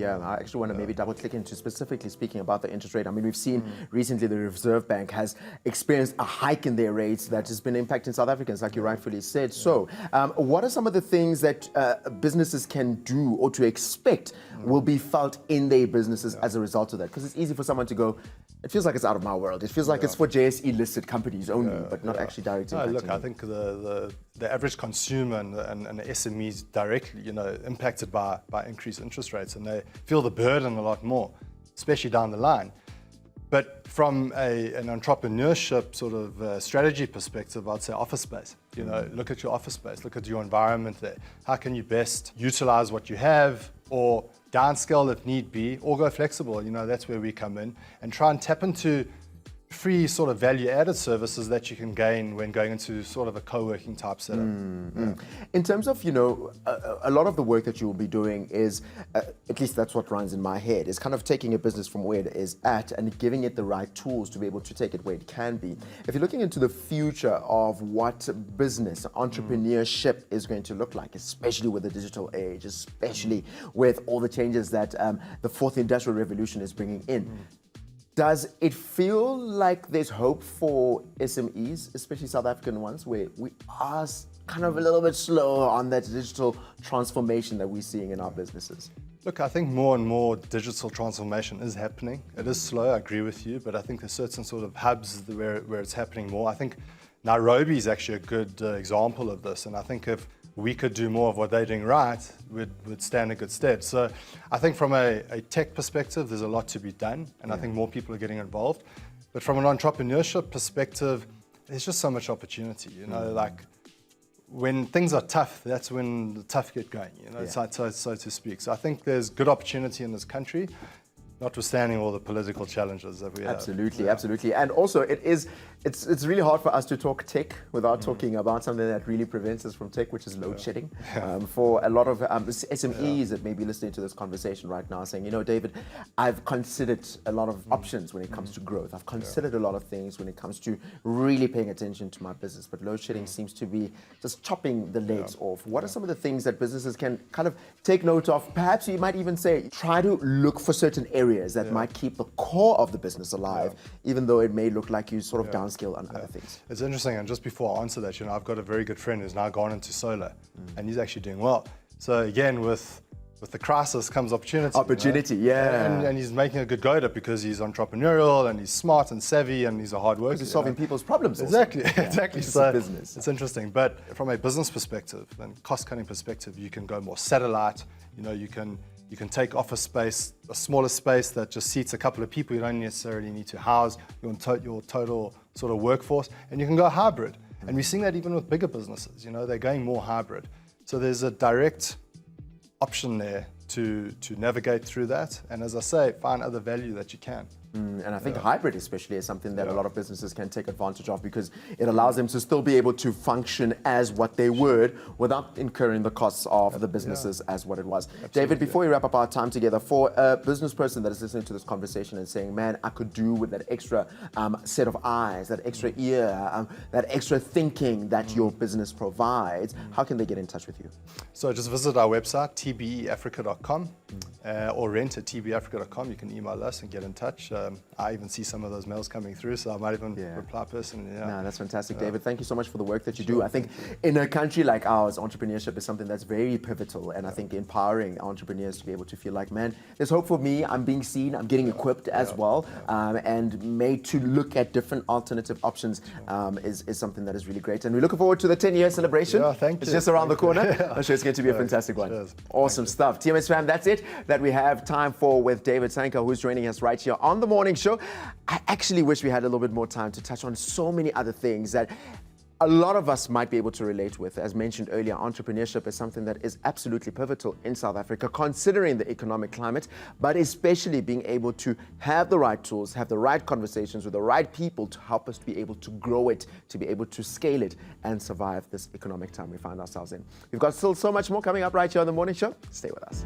Yeah, I actually want to maybe double click into specifically speaking about the interest rate. I mean, we've seen recently the Reserve Bank has experienced a hike in their rates that has been impacting South Africans, like you rightfully said. So, what are some of the things that businesses can do or to expect will be felt in their businesses as a result of that? Because it's easy for someone to go, it feels like it's out of my world. It feels like it's for JSE listed companies only, but not actually directly impacting Look, I them. think the average consumer and the SMEs directly, impacted by increased interest rates, and they feel the burden a lot more, especially down the line. But from an entrepreneurship sort of strategy perspective, I'd say office space. Look at your office space, look at your environment there. How can you best utilize what you have, or downscale if need be, or go flexible? That's where we come in and try and tap into free sort of value-added services that you can gain when going into sort of a co-working type setup. In terms of, a lot of the work that you will be doing is, at least that's what runs in my head, is kind of taking a business from where it is at and giving it the right tools to be able to take it where it can be. If you're looking into the future of what business, entrepreneurship is going to look like, especially with the digital age, especially with all the changes that the fourth industrial revolution is bringing in, does it feel like there's hope for SMEs, especially South African ones, where we are kind of a little bit slower on that digital transformation that we're seeing in our businesses? Look, I think more and more digital transformation is happening. It is slow, I agree with you, but I think there's certain sort of hubs where it's happening more. I think Nairobi is actually a good example of this, and I think if we could do more of what they're doing right, would stand in good stead. So I think from a tech perspective, there's a lot to be done, and I think more people are getting involved. But from an entrepreneurship perspective, there's just so much opportunity, like when things are tough, that's when the tough get going, so to speak. So I think there's good opportunity in this country, notwithstanding all the political challenges that we have. Absolutely. And also it's really hard for us to talk tech without talking about something that really prevents us from tech, which is load shedding. For a lot of SMEs that may be listening to this conversation right now saying, David, I've considered a lot of options when it comes to growth. I've considered a lot of things when it comes to really paying attention to my business, but load shedding seems to be just chopping the legs off. What are some of the things that businesses can kind of take note of? Perhaps you might even say, try to look for certain areas that might keep the core of the business alive, even though it may look like you sort of downscale on other things. It's interesting, and just before I answer that, I've got a very good friend who's now gone into solar, and he's actually doing well. So again, with the crisis comes opportunity. And he's making a good go at it because he's entrepreneurial and he's smart and savvy and he's a hard worker. He's solving people's problems. Exactly. So business. It's interesting, but from a business perspective and cost-cutting perspective, you can go more satellite. You can take office space, a smaller space that just seats a couple of people. You don't necessarily need to house your total sort of workforce, and you can go hybrid. And we're seeing that even with bigger businesses. They're going more hybrid. So there's a direct option there to navigate through that. And as I say, find other value that you can. And I think hybrid especially is something that a lot of businesses can take advantage of because it allows them to still be able to function as what they would without incurring the costs of the businesses as what it was. Absolutely. David, before we wrap up our time together, for a business person that is listening to this conversation and saying, man, I could do with that extra set of eyes, that extra ear, that extra thinking that your business provides, how can they get in touch with you? So just visit our website, tbeafrica.com, or rent at tbeafrica.com. You can email us and get in touch. I even see some of those mails coming through, so I might even reply personally. No, that's fantastic, David. Thank you so much for the work that you do. I think in a country like ours, entrepreneurship is something that's very pivotal, and I think empowering entrepreneurs to be able to feel like, man, there's hope for me. I'm being seen. I'm getting equipped as well, and made to look at different alternative options is something that is really great. And we're looking forward to the 10-year celebration. It's just around the corner. I'm sure it's going to be a fantastic one. Cheers. Awesome stuff. TMS fam, that's it that we have time for with David Seinker, who's joining us right here on the morning show. I actually wish we had a little bit more time to touch on so many other things that a lot of us might be able to relate with. As mentioned earlier, entrepreneurship is something that is absolutely pivotal in South Africa, considering the economic climate, but especially being able to have the right tools, have the right conversations with the right people to help us be able to grow it, to be able to scale it and survive this economic time we find ourselves in. We've got still so much more coming up right here on The Morning Show. Stay with us.